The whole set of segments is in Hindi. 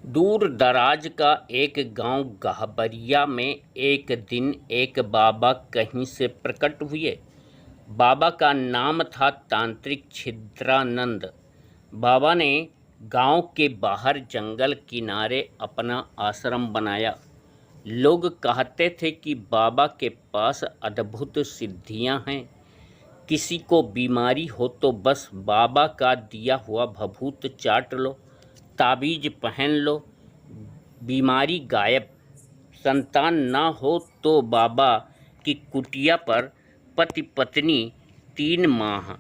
दूर दराज का एक गांव गहबरिया में एक दिन एक बाबा कहीं से प्रकट हुए। बाबा का नाम था तांत्रिक छिद्रानंद। बाबा ने गांव के बाहर जंगल किनारे अपना आश्रम बनाया। लोग कहते थे कि बाबा के पास अद्भुत सिद्धियां हैं। किसी को बीमारी हो तो बस बाबा का दिया हुआ भभूत चाट लो, ताबीज पहन लो, बीमारी गायब। संतान ना हो तो बाबा की कुटिया पर पति पत्नी 3 माह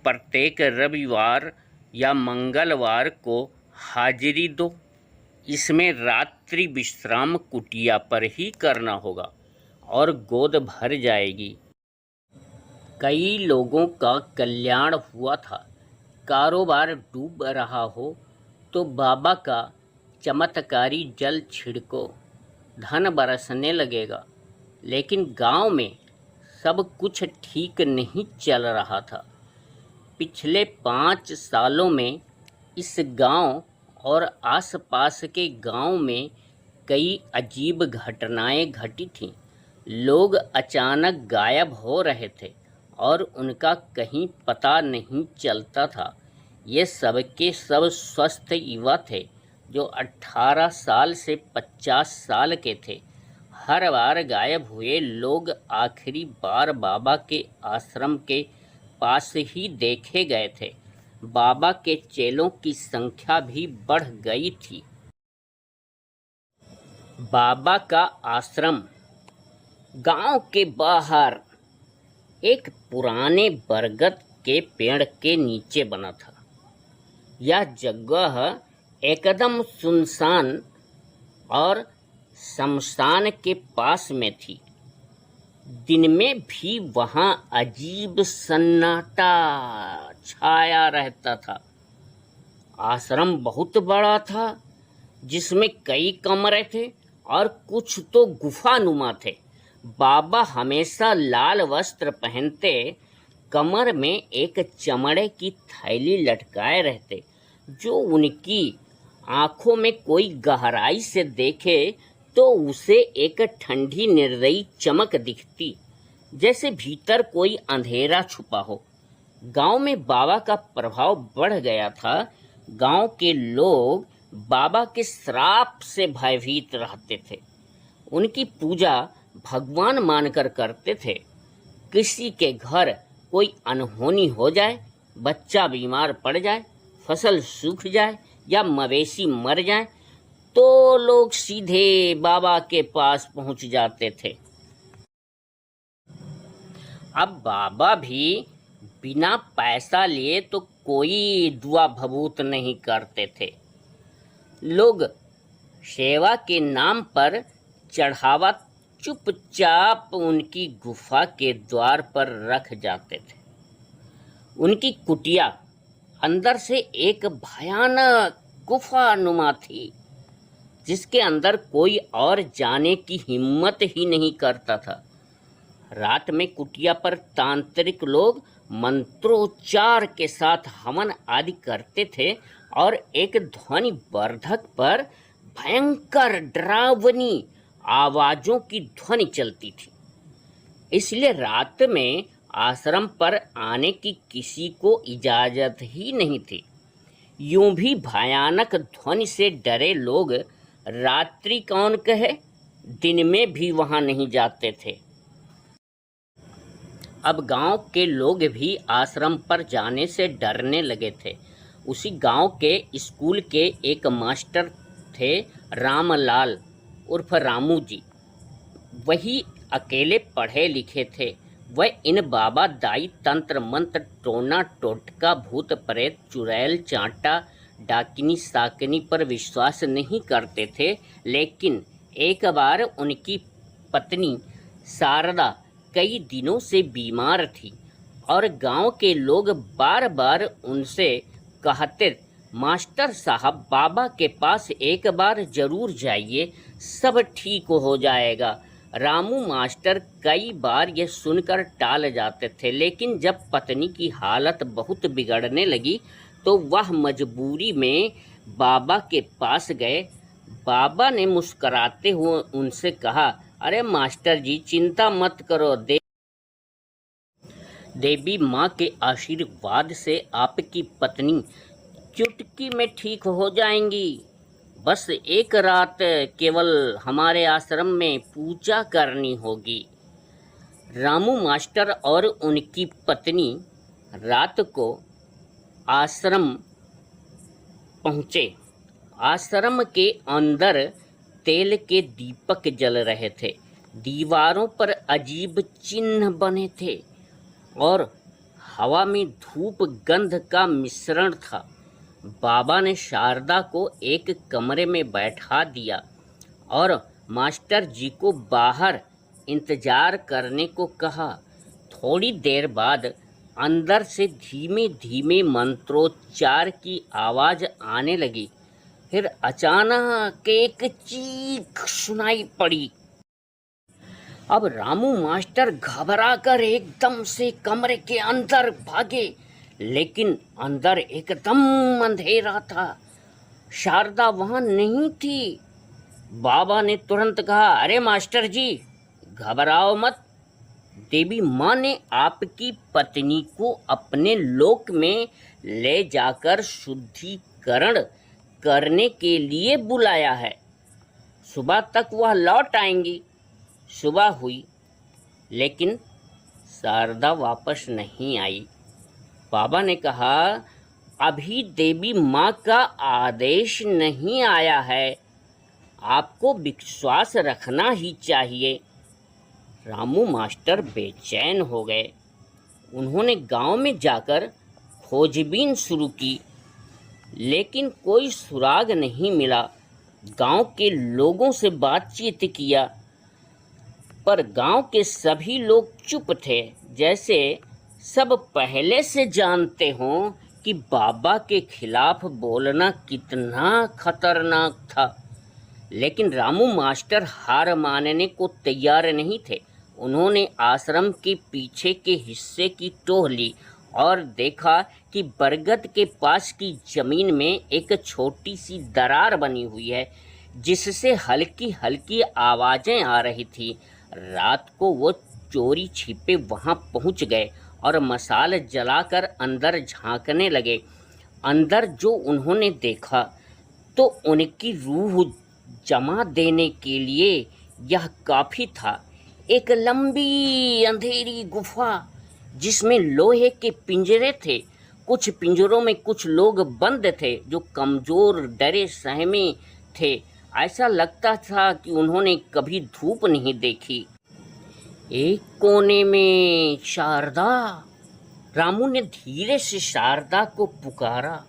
प्रत्येक रविवार या मंगलवार को हाजिरी दो। इसमें रात्रि विश्राम कुटिया पर ही करना होगा और गोद भर जाएगी। कई लोगों का कल्याण हुआ था। कारोबार डूब रहा हो तो बाबा का चमत्कारी जल छिड़को, धन बरसने लगेगा। लेकिन गांव में सब कुछ ठीक नहीं चल रहा था। पिछले 5 सालों में इस गांव और आसपास के गांव में कई अजीब घटनाएं घटी थीं। लोग अचानक गायब हो रहे थे और उनका कहीं पता नहीं चलता था। ये सब के सब स्वस्थ युवा थे जो 18 साल से 50 साल के थे। हर बार गायब हुए लोग आखिरी बार बाबा के आश्रम के पास ही देखे गए थे। बाबा के चेलों की संख्या भी बढ़ गई थी। बाबा का आश्रम गांव के बाहर एक पुराने बरगद के पेड़ के नीचे बना था। यह जगह एकदम सुनसान और शमशान के पास में थी। दिन में भी वहां अजीब सन्नाटा छाया रहता था। आश्रम बहुत बड़ा था, जिसमें कई कमरे थे और कुछ तो गुफानुमा थे। बाबा हमेशा लाल वस्त्र पहनते, कमर में एक चमड़े की थैली लटकाए रहते, जो उनकी आंखों में कोई गहराई से देखे तो उसे एक ठंडी निर्दयी चमक दिखती, जैसे भीतर कोई अंधेरा छुपा हो। गांव में बाबा का प्रभाव बढ़ गया था। गांव के लोग बाबा के श्राप से भयभीत रहते थे। उनकी पूजा भगवान मानकर करते थे। किसी के घर कोई अनहोनी हो जाए, बच्चा बीमार पड़ जाए, फसल सूख जाए या मवेशी मर जाए, तो लोग सीधे बाबा के पास पहुंच जाते थे। अब बाबा भी बिना पैसा लिए तो कोई दुआ भभूत नहीं करते थे। लोग सेवा के नाम पर चढ़ावा चुपचाप उनकी गुफा के द्वार पर रख जाते थे। उनकी कुटिया अंदर से एक भयानक गुफानुमा थी, जिसके अंदर कोई और जाने की हिम्मत ही नहीं करता था। रात में कुटिया पर तांत्रिक लोग मंत्रोच्चार के साथ हवन आदि करते थे और एक ध्वनि वर्धक पर भयंकर डरावनी आवाजों की ध्वनि चलती थी। इसलिए रात में आश्रम पर आने की किसी को इजाजत ही नहीं थी। यूं भी भयानक ध्वनि से डरे लोग रात्रि कौन कहे, दिन में भी वहां नहीं जाते थे। अब गांव के लोग भी आश्रम पर जाने से डरने लगे थे। उसी गांव के स्कूल के एक मास्टर थे, रामलाल उर्फ रामू जी। वही अकेले पढ़े लिखे थे। वह इन बाबा दाई तंत्र मंत्र टोना टोटका भूत प्रेत चुड़ैल चांटा डाकिनी साकिनी पर विश्वास नहीं करते थे। लेकिन एक बार उनकी पत्नी शारदा कई दिनों से बीमार थी और गांव के लोग बार बार उनसे कहते, मास्टर साहब बाबा के पास एक बार जरूर जाइए, सब ठीक हो जाएगा। रामू मास्टर कई बार यह सुनकर टाल जाते थे, लेकिन जब पत्नी की हालत बहुत बिगड़ने लगी तो वह मजबूरी में बाबा के पास गए। बाबा ने मुस्कराते हुए उनसे कहा, अरे मास्टर जी, चिंता मत करो, देवी माँ के आशीर्वाद से आपकी पत्नी चुटकी में ठीक हो जाएंगी। बस एक रात केवल हमारे आश्रम में पूजा करनी होगी। रामू मास्टर और उनकी पत्नी रात को आश्रम पहुँचे। आश्रम के अंदर तेल के दीपक जल रहे थे। दीवारों पर अजीब चिन्ह बने थे और हवा में धूप गंध का मिश्रण था। बाबा ने शारदा को एक कमरे में बैठा दिया और मास्टर जी को बाहर इंतजार करने को कहा। थोड़ी देर बाद अंदर से धीमे धीमे मंत्रोच्चार की आवाज़ आने लगी। फिर अचानक एक चीख सुनाई पड़ी। अब रामू मास्टर घबराकर एकदम से कमरे के अंदर भागे, लेकिन अंदर एकदम अंधेरा था। शारदा वहां नहीं थी। बाबा ने तुरंत कहा, अरे मास्टर जी, घबराओ मत। देवी माँ ने आपकी पत्नी को अपने लोक में ले जाकर शुद्धिकरण करने के लिए बुलाया है। सुबह तक वह लौट आएंगी। सुबह हुई, लेकिन शारदा वापस नहीं आई। बाबा ने कहा, अभी देवी माँ का आदेश नहीं आया है, आपको विश्वास रखना ही चाहिए। रामू मास्टर बेचैन हो गए। उन्होंने गांव में जाकर खोजबीन शुरू की, लेकिन कोई सुराग नहीं मिला। गांव के लोगों से बातचीत किया, पर गांव के सभी लोग चुप थे, जैसे सब पहले से जानते हों कि बाबा के खिलाफ बोलना कितना खतरनाक था। लेकिन रामू मास्टर हार मानने को तैयार नहीं थे। उन्होंने आश्रम के पीछे के हिस्से की टोह ली और देखा कि बरगद के पास की जमीन में एक छोटी सी दरार बनी हुई है, जिससे हल्की हल्की आवाज़ें आ रही थी। रात को वो चोरी छिपे वहां पहुंच गए और मसाल जलाकर अंदर झांकने लगे। अंदर जो उन्होंने देखा तो उनकी रूह जमा देने के लिए यह काफ़ी था। एक लंबी अंधेरी गुफा जिसमें लोहे के पिंजरे थे। कुछ पिंजरों में कुछ लोग बंद थे जो कमज़ोर, डरे सहमे थे। ऐसा लगता था कि उन्होंने कभी धूप नहीं देखी। एक कोने में शारदा। रामू ने धीरे से शारदा को पुकारा।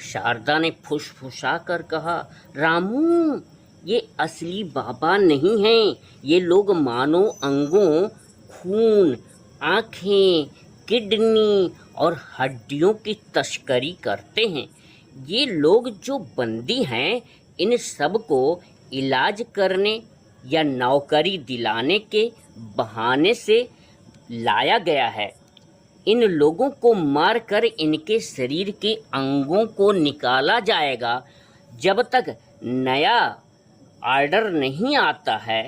शारदा ने फुसफुसा कर कहा, रामू, ये असली बाबा नहीं हैं। ये लोग मानव अंगों, खून, आँखें, किडनी और हड्डियों की तस्करी करते हैं। ये लोग जो बंदी हैं, इन सब को इलाज करने या नौकरी दिलाने के बहाने से लाया गया है। इन लोगों को मारकर इनके शरीर के अंगों को निकाला जाएगा। जब तक नया ऑर्डर नहीं आता है,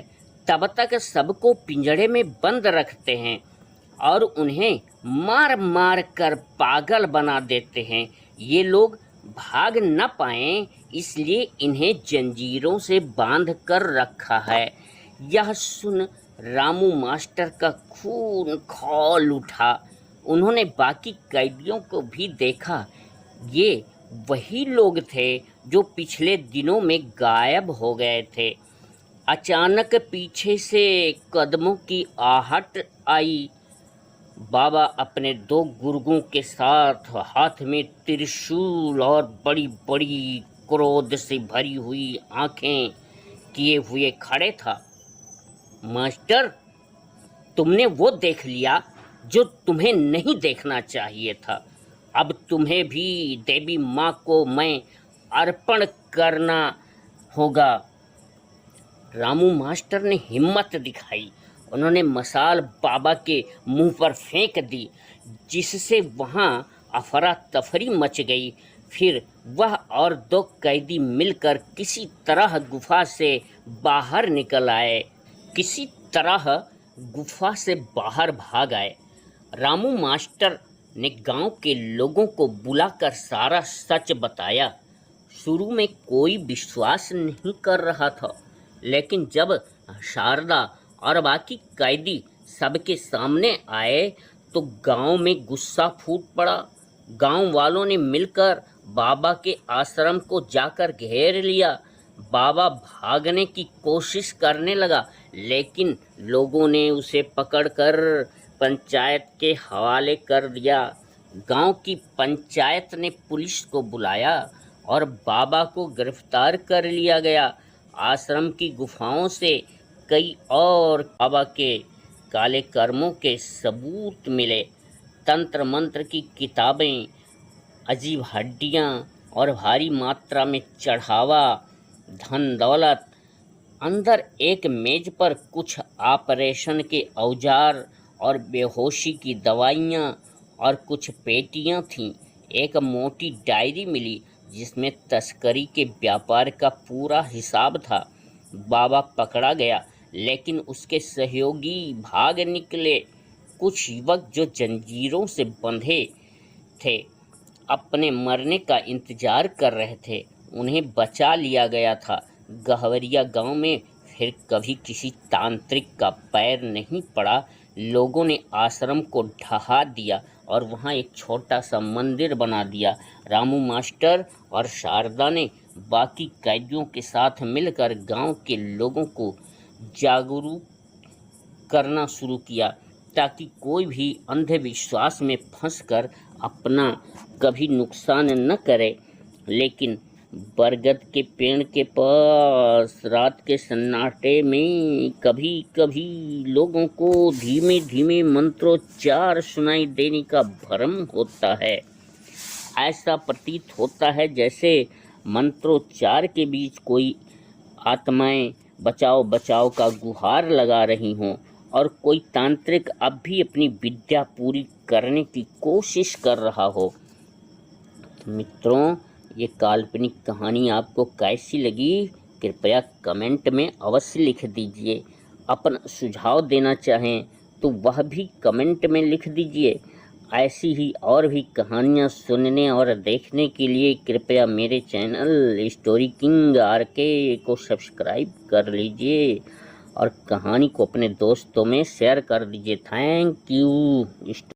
तब तक सबको पिंजड़े में बंद रखते हैं और उन्हें मार मार कर पागल बना देते हैं। ये लोग भाग न पाएं, इसलिए इन्हें जंजीरों से बांध कर रखा है। यह सुन रामू मास्टर का खून खौल उठा। उन्होंने बाकी कैदियों को भी देखा। ये वही लोग थे जो पिछले दिनों में गायब हो गए थे। अचानक पीछे से कदमों की आहट आई। बाबा अपने 2 गुर्गों के साथ हाथ में त्रिशूल और बड़ी बड़ी क्रोध से भरी हुई आंखें किए हुए खड़े था। मास्टर, तुमने वो देख लिया जो तुम्हें नहीं देखना चाहिए था। अब तुम्हें भी देवी माँ को मैं अर्पण करना होगा। रामू मास्टर ने हिम्मत दिखाई। उन्होंने मसाल बाबा के मुंह पर फेंक दी, जिससे वहाँ अफरा तफरी मच गई। फिर वह और 2 कैदी मिलकर किसी तरह गुफा से बाहर निकल आए, किसी तरह गुफा से बाहर भाग आए। रामू मास्टर ने गांव के लोगों को बुलाकर सारा सच बताया। शुरू में कोई विश्वास नहीं कर रहा था, लेकिन जब शारदा और बाकी कैदी सबके सामने आए तो गांव में गुस्सा फूट पड़ा। गांव वालों ने मिलकर बाबा के आश्रम को जाकर घेर लिया। बाबा भागने की कोशिश करने लगा, लेकिन लोगों ने उसे पकड़कर पंचायत के हवाले कर दिया। गांव की पंचायत ने पुलिस को बुलाया और बाबा को गिरफ्तार कर लिया गया। आश्रम की गुफाओं से कई और बाबा के काले कर्मों के सबूत मिले। तंत्र मंत्र की किताबें, अजीब हड्डियाँ और भारी मात्रा में चढ़ावा, धन दौलत। अंदर एक मेज पर कुछ ऑपरेशन के औजार और बेहोशी की दवाइयाँ और कुछ पेटियाँ थीं। एक मोटी डायरी मिली जिसमें तस्करी के व्यापार का पूरा हिसाब था। बाबा पकड़ा गया, लेकिन उसके सहयोगी भाग निकले। कुछ युवक जो जंजीरों से बंधे थे अपने मरने का इंतजार कर रहे थे, उन्हें बचा लिया गया था। गहवरिया गांव में फिर कभी किसी तांत्रिक का पैर नहीं पड़ा। लोगों ने आश्रम को ढहा दिया और वहां एक छोटा सा मंदिर बना दिया। रामू मास्टर और शारदा ने बाकी कैदियों के साथ मिलकर गांव के लोगों को जागरूक करना शुरू किया, ताकि कोई भी अंधविश्वास में फंसकर अपना कभी नुकसान न करे। लेकिन बरगद के पेड़ के पास रात के सन्नाटे में कभी कभी लोगों को धीमे धीमे मंत्रोच्चार सुनाई देने का भ्रम होता है। ऐसा प्रतीत होता है जैसे मंत्रोच्चार के बीच कोई आत्माएं बचाओ बचाओ का गुहार लगा रही हों और कोई तांत्रिक अब भी अपनी विद्या पूरी करने की कोशिश कर रहा हो। तो मित्रों, ये काल्पनिक कहानी आपको कैसी लगी, कृपया कमेंट में अवश्य लिख दीजिए। अपना सुझाव देना चाहें तो वह भी कमेंट में लिख दीजिए। ऐसी ही और भी कहानियाँ सुनने और देखने के लिए कृपया मेरे चैनल स्टोरी किंग RK को सब्सक्राइब कर लीजिए और कहानी को अपने दोस्तों में शेयर कर दीजिए। Thank you.